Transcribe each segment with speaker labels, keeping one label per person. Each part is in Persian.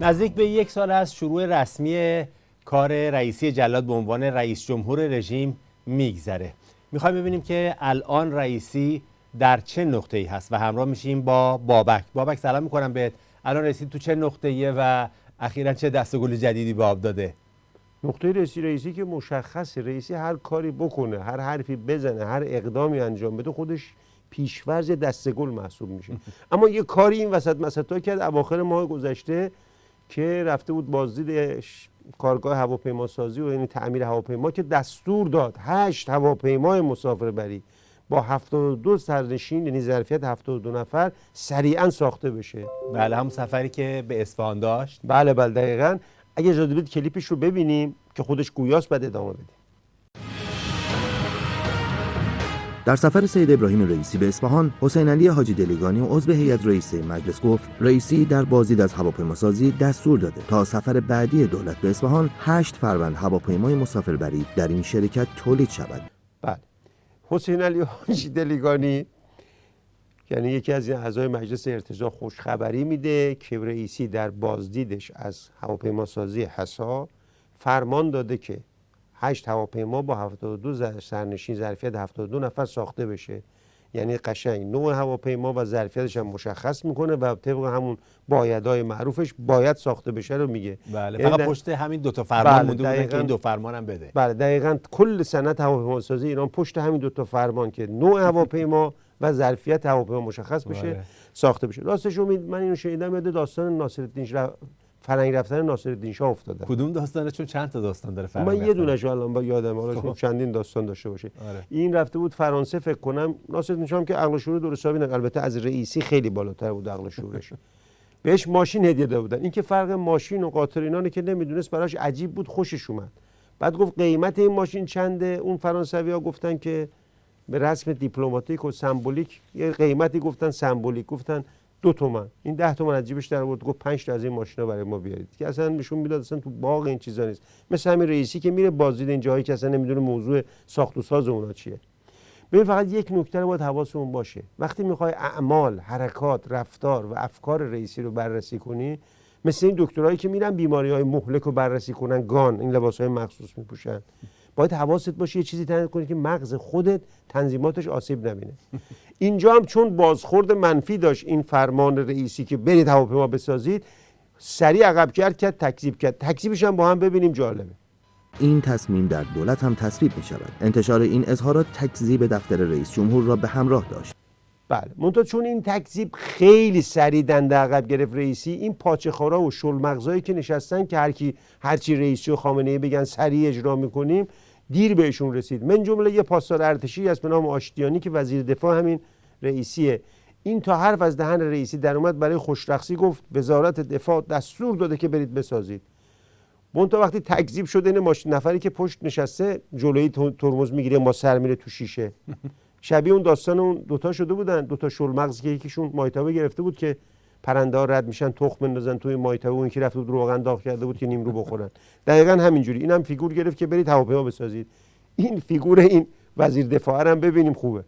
Speaker 1: نزدیک به 1 سال از شروع رسمی کار رئیسی جلاد به عنوان رئیس جمهور رژیم میگذره. میخوایم ببینیم که الان رئیسی در چه نقطه‌ای هست و همراه میشیم با بابک. بابک سلام میکنم بهت. الان رئیسی تو چه نقطه‌ایه و اخیراً چه دسته‌گل جدیدی به آب داده؟
Speaker 2: نقطه رئیسی که مشخصه. رئیسی هر کاری بکنه، هر حرفی بزنه، هر اقدامی انجام بده، خودش پیش‌فرض دسته‌گل محسوب میشه. اما یه کاری این وسط مسطا کرد اواخر ماه گذشته که رفته بود بازدید کارگاه هواپیماسازی و یعنی تعمیر هواپیما که دستور داد 8 هواپیمای مسافربری با 72 سرنشین یعنی ظرفیت 72 نفر سریعا ساخته بشه.
Speaker 1: بله، همون سفری که به اصفهان داشت.
Speaker 2: بله دقیقاً. اگه اجازه بدید کلیپش رو ببینیم که خودش گویاست، بعد ادامه بدیم.
Speaker 3: در سفر سید ابراهیم رئیسی به اصفهان، حسین علی حاجی دلیگانی و عضو هیئت رئیسه مجلس گفت رئیسی در بازدید از هواپیماسازی دستور داده تا سفر بعدی دولت به اصفهان 8 فروند هواپیمای مسافربری در این شرکت تولید شود.
Speaker 2: بله. حسین علی حاجی دلیگانی یعنی یکی از اعضای مجلس ارتجاع خوشخبری میده که رئیسی در بازدیدش از هواپیماسازی حسا فرمان داده که 8 هواپیما با 72 سرنشین ظرفیت 72 نفر ساخته بشه. یعنی قشنگ نوع هواپیما و ظرفیتش هم مشخص میکنه و طبق همون بایدهای معروفش باید ساخته بشه رو میگه.
Speaker 1: بله، فقط پشت همین 2 تا فرمان مونده بودن که این 2 فرمان هم بده.
Speaker 2: بله دقیقاً. کل صنعت هواپیماسازی ایران پشت همین 2 تا فرمان که نوع هواپیما و ظرفیت هواپیما مشخص بشه ساخته بشه. راستش من اینو شنیدم یاد داستان ناصرالدین فرنگ رفتن ناصرالدین شاه افتادم.
Speaker 1: کدوم داستانه؟ چون چند تا داستان داره فرنگ.
Speaker 2: من یه دونه‌شو الان با یادم، حالا چندین داستان داشته باشه. این رفته بود فرانسه فکر کنم. ناصرالدین شاه که عقل و شعور درست حسابی نه، البته از رئیسی خیلی بالاتر بود عقل و شعورش. بهش ماشین هدیه داده بودن. این که فرق ماشین و قاطر اینانه که نمیدونست، براش عجیب بود، خوشش اومد. بعد گفت قیمت این ماشین چنده؟ اون فرانسوی‌ها گفتن که به رسم دیپلماتیک و سمبولیک یه قیمتی گفتن، سمبولیک گفتن 2 تومن. این 10 تومن از جیبش در آورد، گفت 5 تا از این ماشینا برای ما بیارید که اصلا نشون میداد اصلا تو باغ این چیزا نیست. مثل همین رئیسی که میره بازدید این جایی که اصلا نمیدونه موضوع ساخت و ساز اونا چیه. ببین فقط یک نکته رو باید حواسمون باشه. وقتی میخوای اعمال، حرکات، رفتار و افکار رئیسی رو بررسی کنی، مثل این دکترایی که میرن بیماری‌های مهلک رو بررسی کنن، گان، این لباس‌های مخصوص میپوشن، باید حواست باشه یه چیزی تعیین کنی که مغز خودت تنظیماتش آسیب نبینه. اینجا هم چون بازخورد منفی داشت این فرمان رئیسی که برید هواپیما بسازید، سریع عقب کرد، تکذیب کرد. تکذیبش هم با هم ببینیم، جالبه.
Speaker 3: این تصمیم در دولت هم تصویب می شود. انتشار این اظهارات تکذیب دفتر رئیس جمهور را به همراه داشت.
Speaker 2: بله، منتها چون این تکذیب خیلی سریع دنده عقب گرفت رئیسی، این پاچه‌خوارا و شلمغزایی که نشستن که هرچی رئیسی و خامنه‌ای بگن سریع اجرا میکنیم، دیر بهشون رسید. من جمله یه پاسدار ارتشی هست به نام آشتیانی که وزیر دفاع همین رئیسیه. این تا حرف از دهن رئیسی در اومد برای خوشرخصی گفت وزارت دفاع دستور داده که برید بسازید. منتها وقتی تکذیب شده این ماشین، نفری که پشت نشسته جلوی ترمز میگیره، ما سر میره تو شیشه. شبیه اون داستان اون 2 تا شده بودن، 2 تا شلمغز که یکیشون مایتابه گرفته بود که پرنده‌ها رد میشن تخم بندازن توی مایتابه، اون یکی رفته بود روغن داغ کرده بود که نیمرو بخورن. دقیقاً همینجوری اینم فیگور گرفت که برید هواپیما بسازید. این فیگور این وزیر دفاع هم ببینیم خوبه.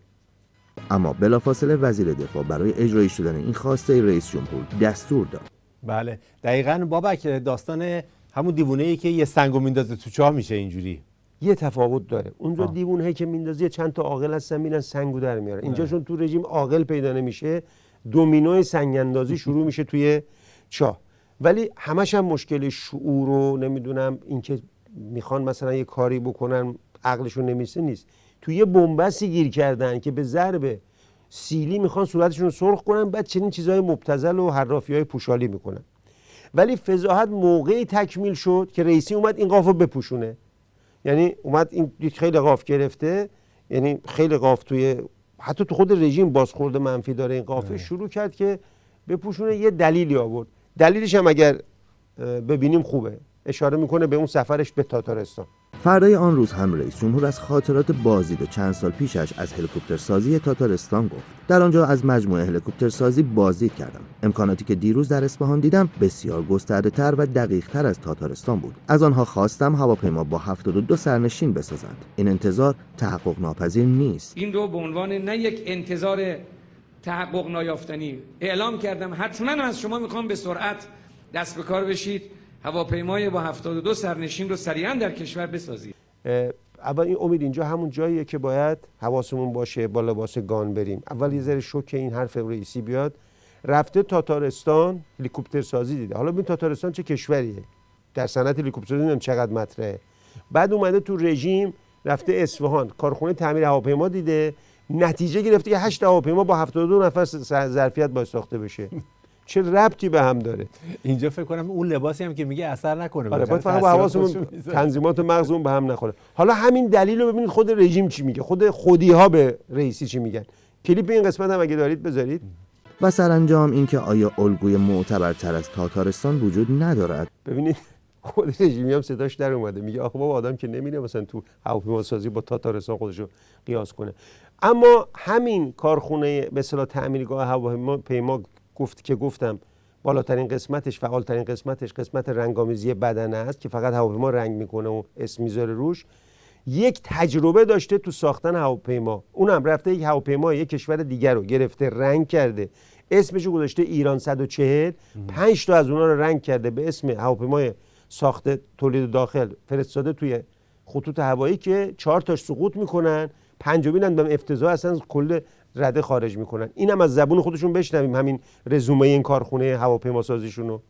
Speaker 3: اما بلافاصله وزیر دفاع برای اجرایی شدن این خواسته رئیس جمهور دستور داد.
Speaker 1: بله دقیقاً بابک، داستان همون دیوونه‌ای که یه سنگو میندازه تو چاه میشه اینجوری.
Speaker 2: یه تفاوت داره. اونجا دیوونه‌ای که میندازه چند تا عاقل هستن میرن سنگو در میارن. اینجا چون تو رژیم عاقل پیدا نمیشه، دومینوی سنگ اندازی شروع میشه توی چاه. ولی همش هم مشکل شعور و نمیدونم اینکه میخوان مثلا یه کاری بکنن عقلشون نمیسه نیست. توی یه بنبستی گیر کردن که به ضرب سیلی میخوان صورتشون رو سرخ کنن، بعد چنین چیزهای مبتذل و حرافی‌های پوشالی میکنن. ولی فضاحت موقعی تکمیل شد که رئیسی اومد این قافو بپوشونه. یعنی اومد این دید خیلی قاف گرفته، یعنی خیلی قاف توی حتی تو خود رژیم بازخورد منفی داره این قافه، شروع کرد که بپوشونه. یه دلیلی آورد. دلیلش هم اگر ببینیم خوبه، اشاره میکنه به اون سفرش به تاتارستان.
Speaker 3: فردای آن روز هم رئیس جمهور از خاطرات بازدید چند سال پیشش از هلیکوپتر سازی تاتارستان گفت. در آنجا از مجموعه هلیکوپتر سازی بازدید کردم. امکاناتی که دیروز در اصفهان دیدم بسیار گسترده‌تر و دقیق‌تر از تاتارستان بود. از آنها خواستم هواپیما با 72 سرنشین بسازند. این انتظار تحقق ناپذیر نیست.
Speaker 4: این رو به عنوان نه یک انتظار تحقق نیافتنی اعلام کردم. حتما از شما میخوام به سرعت دست به کار بشید هواپیمای با 72 سرنشین رو سریعا در کشور بسازید.
Speaker 2: اول این امید اینجا همون جاییه که باید حواسمون باشه با لباس گان بریم. اول یه ذره شوک این حرف رئیسی بیاد. رفته تاتارستان هلیکوپتر سازی دیده. حالا ببین تاتارستان چه کشوریه، در صنعت هلیکوپتر سازی نمیدونم چقدر مطرحه. بعد اومده تو رژیم رفته اصفهان کارخونه تعمیر هواپیما دیده، نتیجه گرفته که 8 هواپیما با 72 نفر ظرفیت باید ساخته بشه. چه ربطی به هم داره؟
Speaker 1: اینجا فکر کنم اون لباسی هم که میگه اثر نکنه.
Speaker 2: باید فقط با حواسمون تنظیمات مغزمون به هم نخوره. حالا همین دلیل رو ببینید خود رژیم چی میگه، خود خودی ها به رئیسی چی میگن. کلیپ این قسمت هم اگه دارید بذارید.
Speaker 3: و سرانجام اینکه آیا الگوی معتبرتر از تاتارستان وجود ندارد.
Speaker 2: ببینید خود رژیمی هم صداش در اومده میگه آخه بابا آدم که نمیره مثلا تو هواپیما سازی با تاتارستان خودشو قیاس کنه. اما همین کارخونه به اصطلاح تعمیرگاه هواپیما گفتم بالاترین قسمتش، فعالترین قسمتش قسمت رنگامیزی بدنه است که فقط هواپیما رنگ میکنه و اسم میذاره روش. یک تجربه داشته تو ساختن هواپیما، اونم رفته یک هواپیما یک کشور دیگر رو گرفته رنگ کرده، اسمشو گذاشته ایران 140، 5 تا از اونها رو رنگ کرده به اسم هواپیمای ساخته تولید داخل فرستاده توی خطوط هوایی که 4 تاش سقوط میکنن، 5مین هم افتضاح اصلا کل رده خارج میکنن. اینم از زبون خودشون بشنویم همین رزومه این کارخونه هواپیما سازیشون رو.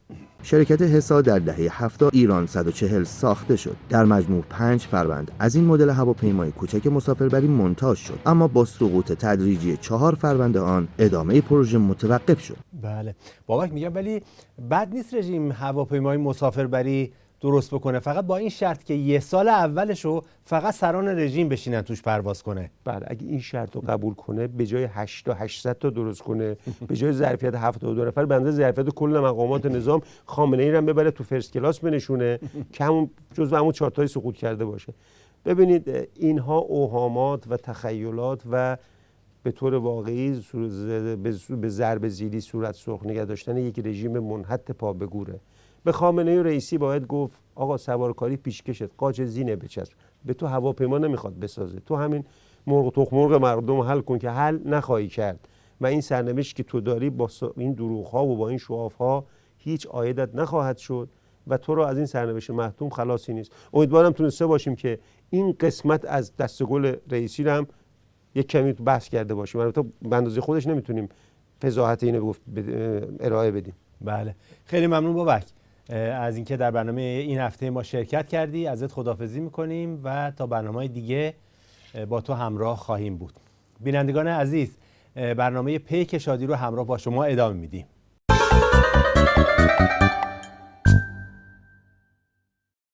Speaker 3: شرکت حسا در دهه 70 ایران 140 ساخته شد. در مجموع 5 فروند از این مدل هواپیمای کوچک مسافربری مونتاژ شد، اما با سقوط تدریجی 4 فروند آن ادامه پروژه متوقف شد.
Speaker 1: بله بابک میگم ولی بد نیست رژیم هواپیمای مسافربری درست بکنه، فقط با این شرط که یه سال اولشو فقط سران رژیم بشینن توش پرواز کنه.
Speaker 2: بله اگه این شرط رو قبول کنه به جای 800 تا درست کنه، به جای ظرفیت 72 نفر بنده ظرفیت کل مقامات نظام خامنه‌ای رو ببره تو فرست کلاس بنشونه که همون جزو همون 4 تای سقوط کرده باشه. ببینید اینها اوهامات و تخیلات و به طور واقعی به ضرب زیلی صورت سرخ نگه داشتن یک رژیم منحط پا به گوره. به خامنه‌ای و رئیسی باید گفت آقا سوارکاری پیشکشت، قاچ زینه بچسب، به تو هواپیما نمیخواد بسازه، تو همین مرغ تخم مرغ مردم حل کن که حل نخواهی کرد و این سرنوشت که تو داری با این دروغ‌ها و با این شعاف‌ها هیچ عایدت نخواهد شد و تو رو از این سرنوشت محتوم خلاصی نیست. امیدوارم تونسته باشیم که این قسمت از دستگل رئیسی رو هم یک کمی بحث کرده باشیم. البته به اندازه خودش نمیتونیم فضاحت اینو ارائه بدیم.
Speaker 1: بله خیلی ممنون بابک از اینکه در برنامه این هفته ما شرکت کردی. ازت خداحافظی میکنیم و تا برنامه دیگه با تو همراه خواهیم بود. بینندگان عزیز برنامه پیک شادی رو همراه با شما ادامه میدیم.